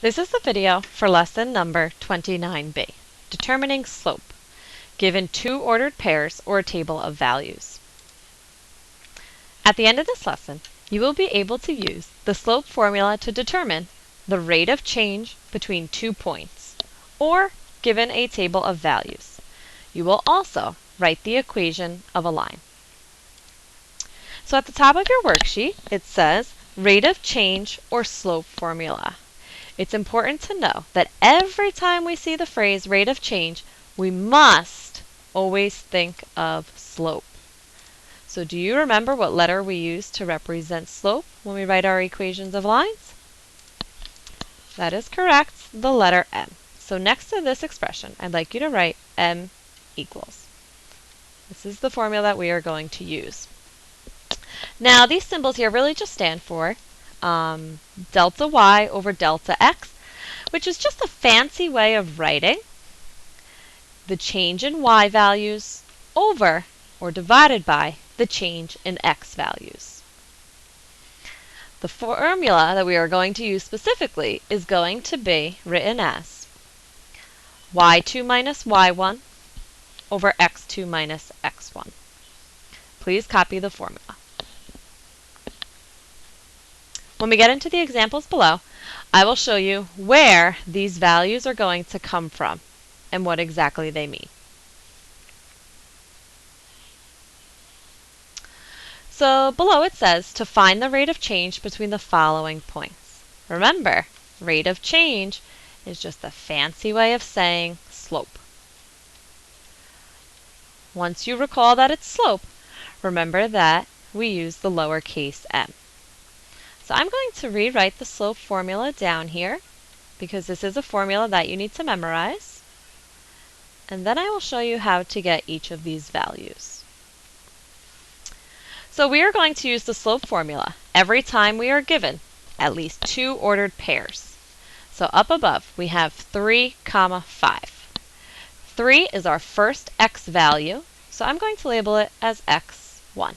This is the video for lesson number 29B, determining slope, given two ordered pairs or a table of values. At the end of this lesson, you will be able to use the slope formula to determine the rate of change between 2 points, or given a table of values. You will also write the equation of a line. So at the top of your worksheet, it says rate of change or slope formula. It's important to know that every time we see the phrase rate of change, we must always think of slope. So do you remember what letter we use to represent slope when we write our equations of lines? That is correct, the letter M. So next to this expression, I'd like you to write M equals. This is the formula that we are going to use. Now these symbols here really just stand for delta y over delta x, which is just a fancy way of writing the change in y values over or divided by the change in x values. The formula that we are going to use specifically is going to be written as y2 minus y1 over x2 minus x1. Please copy the formula. When we get into the examples below, I will show you where these values are going to come from and what exactly they mean. So below it says to find the rate of change between the following points. Remember, rate of change is just a fancy way of saying slope. Once you recall that it's slope, remember that we use the lowercase m. So I'm going to rewrite the slope formula down here because this is a formula that you need to memorize. And then I will show you how to get each of these values. So we are going to use the slope formula every time we are given at least two ordered pairs. So up above we have 3, 5. 3 is our first x value, so I'm going to label it as x1.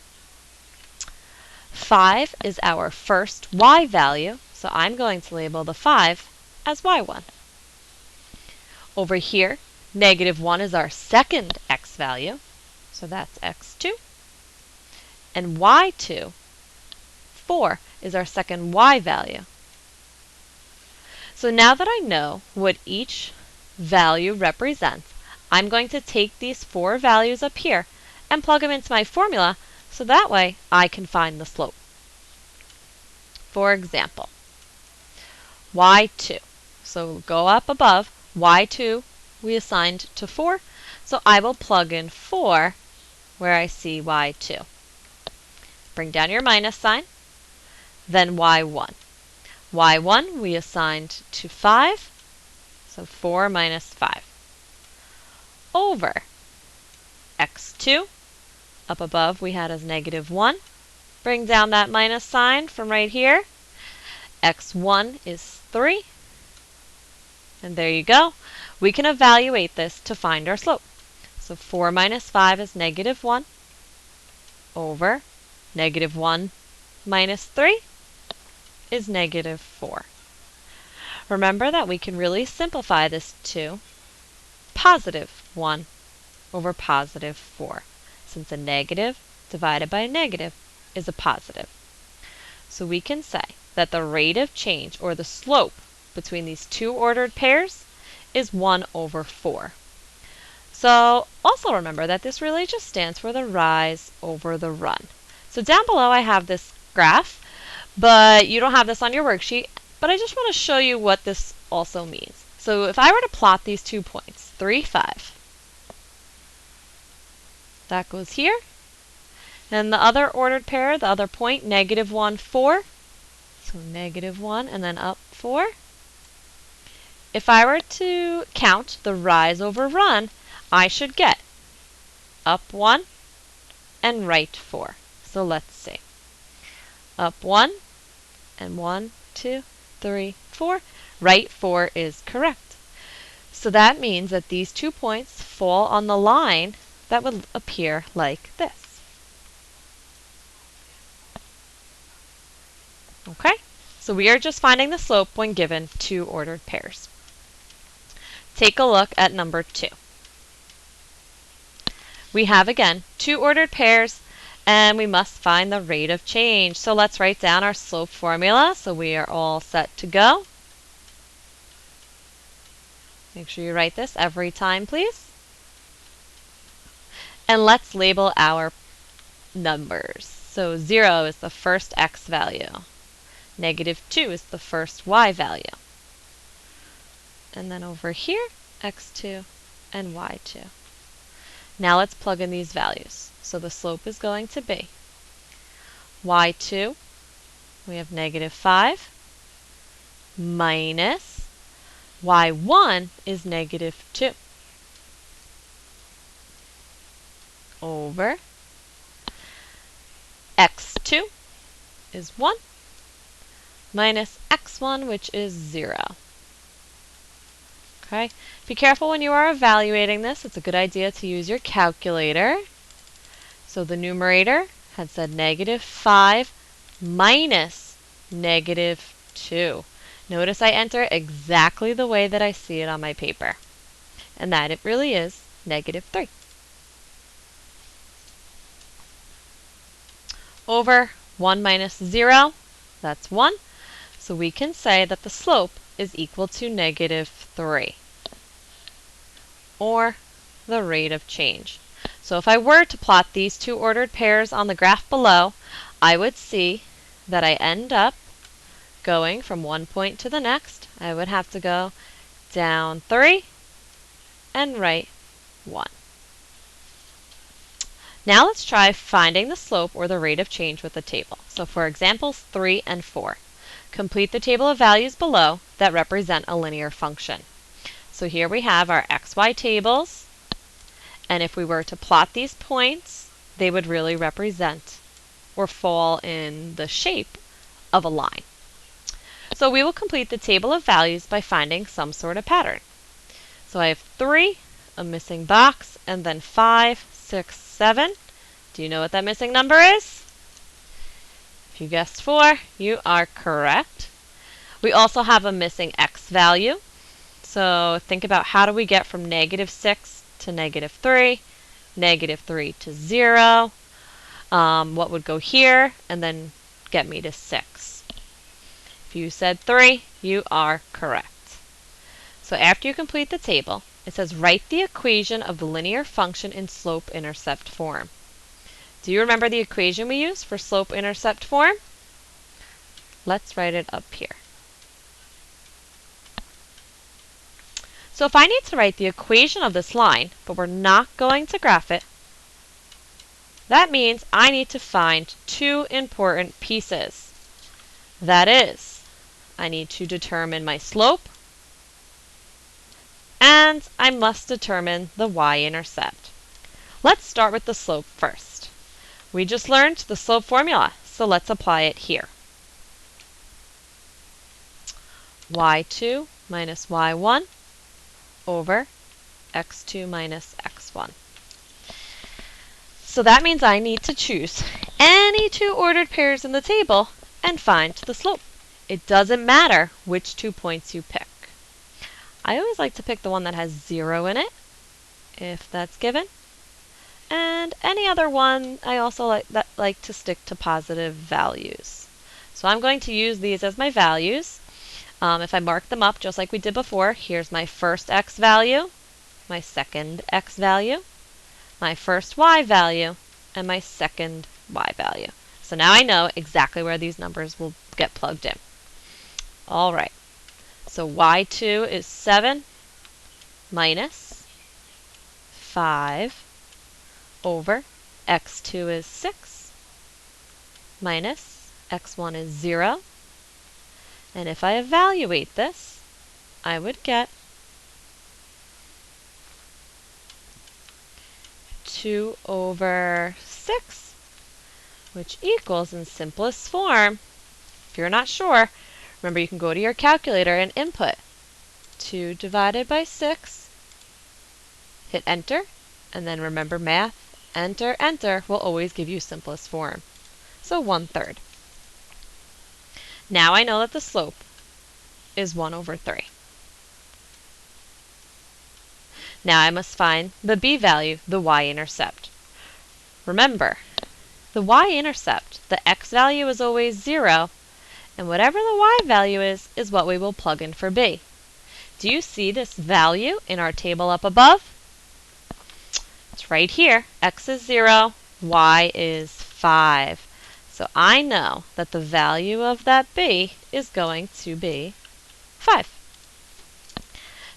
5 is our first y value, so I'm going to label the 5 as y1. Over here, -1 is our second x value, so that's x2. And y2, 4, is our second y value. So now that I know what each value represents, I'm going to take these 4 values up here and plug them into my formula so that way I can find the slope. For example, y2. So go up above, y2 we assigned to 4, so I will plug in 4 where I see y2. Bring down your minus sign, then y1. y1 we assigned to 5, so 4 minus 5. Over x2, up above we had as -1. Bring down that minus sign from right here. x1 is 3. And there you go. We can evaluate this to find our slope. So 4 minus 5 is -1 over -1 minus 3 is -4. Remember that we can really simplify this to +1 over +4, since a negative divided by a negative is a positive. So we can say that the rate of change, or the slope, between these two ordered pairs is 1 over 4. So also remember that this really just stands for the rise over the run. So down below I have this graph, but you don't have this on your worksheet, but I just want to show you what this also means. So if I were to plot these 2 points, 3, 5, that goes here. And the other ordered pair, the other point, -1, 4. So -1 and then up 4. If I were to count the rise over run, I should get up 1 and right 4. So let's see. Up 1 and 1, 2, 3, 4. Right 4 is correct. So that means that these 2 points fall on the line that would appear like this. Okay? So we are just finding the slope when given two ordered pairs. Take a look at number 2. We have, again, two ordered pairs, and we must find the rate of change. So let's write down our slope formula so we are all set to go. Make sure you write this every time, please. And let's label our numbers. So 0 is the first x value. -2 is the first y value. And then over here, x2 and y2. Now let's plug in these values. So the slope is going to be y2, we have -5, minus y1 is -2, over x2 is 1, minus x1, which is 0. Okay? Be careful when you are evaluating this. It's a good idea to use your calculator. So the numerator had said -5 minus -2. Notice I enter exactly the way that I see it on my paper, and that it really is -3. Over 1 minus 0, that's 1. So we can say that the slope is equal to -3, or the rate of change. So if I were to plot these two ordered pairs on the graph below, I would see that I end up going from one point to the next. I would have to go down 3 and right 1. Now let's try finding the slope or the rate of change with the table. So for examples 3 and 4, complete the table of values below that represent a linear function. So here we have our xy tables, and if we were to plot these points, they would really represent or fall in the shape of a line. So we will complete the table of values by finding some sort of pattern. So I have 3, a missing box, and then 5, 6, 7. Do you know what that missing number is? If you guessed 4, you are correct. We also have a missing x value. So think about, how do we get from -6 to -3, -3 to 0? What would go here and then get me to 6? If you said 3, you are correct. So after you complete the table, it says write the equation of the linear function in slope-intercept form. Do you remember the equation we used for slope-intercept form? Let's write it up here. So if I need to write the equation of this line, but we're not going to graph it, that means I need to find two important pieces. That is, I need to determine my slope, and I must determine the y-intercept. Let's start with the slope first. We just learned the slope formula, so let's apply it here. y2 minus y1 over x2 minus x1. So that means I need to choose any two ordered pairs in the table and find the slope. It doesn't matter which 2 points you pick. I always like to pick the one that has 0 in it, if that's given. And any other one, I also like to stick to positive values. So I'm going to use these as my values. If I mark them up just like we did before, here's my first x value, my second x value, my first y value, and my second y value. So now I know exactly where these numbers will get plugged in. All right, so y2 is 7 minus 5 over x2 is 6 minus x1 is 0. And if I evaluate this, I would get 2 over 6, which equals, in simplest form, if you're not sure, remember you can go to your calculator and input 2 divided by 6, hit enter, and then remember math, enter, enter will always give you simplest form. So 1/3. Now I know that the slope is 1 over 3. Now I must find the b value, the y-intercept. Remember, the y-intercept, the x value is always 0, and whatever the y value is what we will plug in for b. Do you see this value in our table up above? It's right here. X is 0, y is 5. So I know that the value of that b is going to be 5.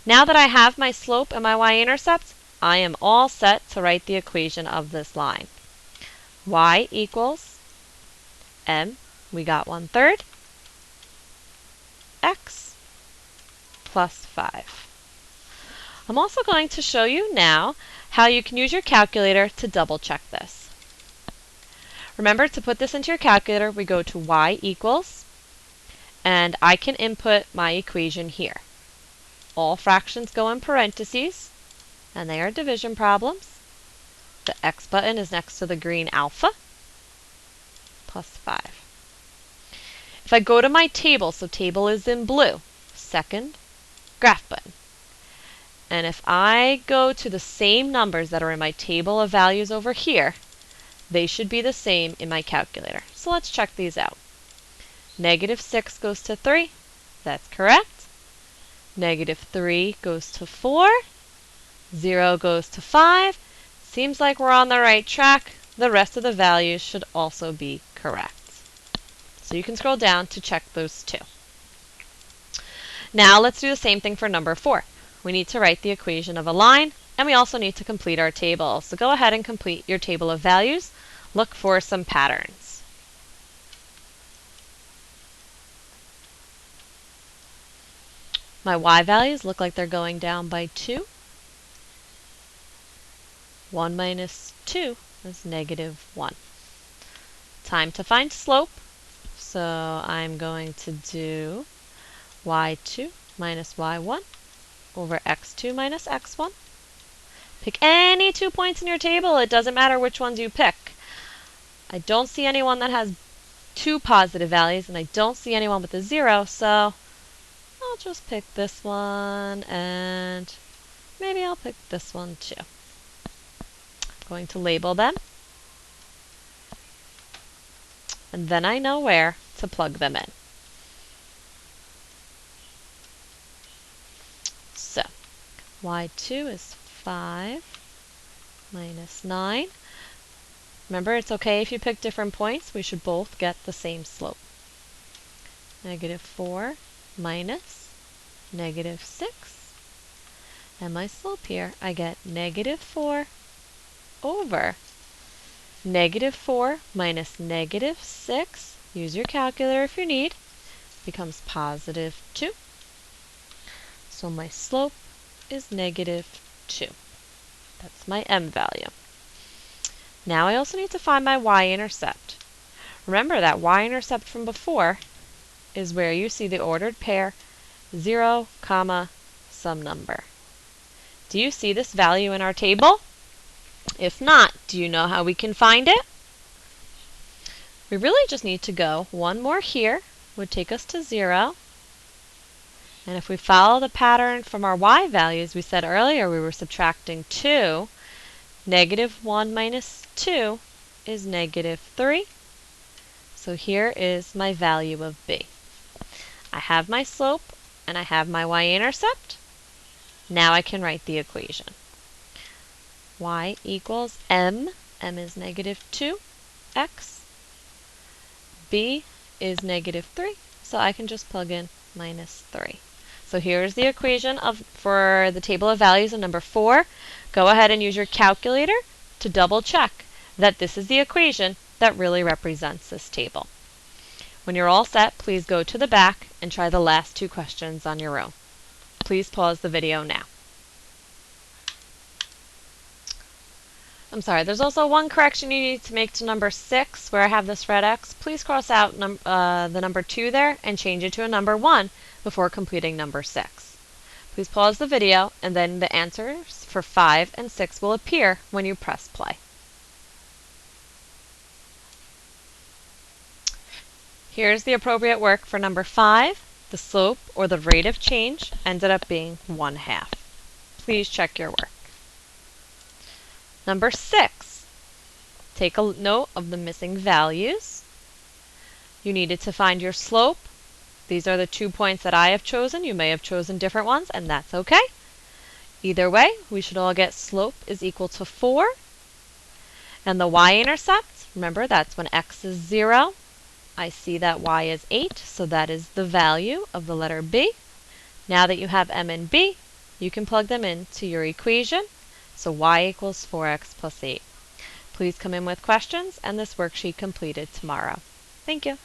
Now that I have my slope and my y-intercept, I am all set to write the equation of this line. Y equals m, we got 1/3, x plus 5. I'm also going to show you now how you can use your calculator to double check this. Remember, to put this into your calculator, we go to y equals, and I can input my equation here. All fractions go in parentheses, and they are division problems. The x button is next to the green alpha, plus 5. If I go to my table, so table is in blue, second graph button. And if I go to the same numbers that are in my table of values over here, they should be the same in my calculator. So let's check these out. -6 goes to 3. That's correct. -3 goes to 4. 0 goes to 5. Seems like we're on the right track. The rest of the values should also be correct. So you can scroll down to check those two. Now let's do the same thing for number 4. We need to write the equation of a line, and we also need to complete our table. So go ahead and complete your table of values. Look for some patterns. My y values look like they're going down by 2. 1 minus 2 is -1. Time to find slope. So I'm going to do y2 minus y1 over x2 minus x1. Pick any 2 points in your table. It doesn't matter which ones you pick. I don't see anyone that has 2 positive values, and I don't see anyone with a 0, so I'll just pick this one, and maybe I'll pick this one too. I'm going to label them, and then I know where to plug them in. So y2 is 5 minus 9. Remember, it's okay if you pick different points. We should both get the same slope. -4 minus -6. And my slope here, I get -4 over -4 minus -6. Use your calculator if you need. Becomes +2. So my slope is -2. That's my m value. Now I also need to find my y-intercept. Remember that y-intercept from before is where you see the ordered pair 0, some number. Do you see this value in our table? If not, do you know how we can find it? We really just need to go one more here, would take us to 0. And if we follow the pattern from our y values, we said earlier we were subtracting 2. -1 minus 2 is -3. So here is my value of b. I have my slope and I have my y-intercept. Now I can write the equation. Y equals m. M is -2x. b is -3, so I can just plug in -3. So here's the equation for the table of values in number 4. Go ahead and use your calculator to double check that this is the equation that really represents this table. When you're all set, please go to the back and try the last 2 questions on your own. Please pause the video now. I'm sorry, there's also one correction you need to make to number 6 where I have this red X. Please cross out the number 2 there and change it to a number 1 before completing number 6. Please pause the video, and then the answers for 5 and 6 will appear when you press play. Here's the appropriate work for number 5. The slope, or the rate of change, ended up being 1/2. Please check your work. Number 6. Take a note of the missing values. You needed to find your slope. These are the 2 points that I have chosen. You may have chosen different ones, and that's okay. Either way, we should all get slope is equal to 4. And the y-intercept, remember that's when x is 0. I see that y is 8, so that is the value of the letter b. Now that you have m and b, you can plug them into your equation. So y equals 4x plus 8. Please come in with questions and this worksheet completed tomorrow. Thank you.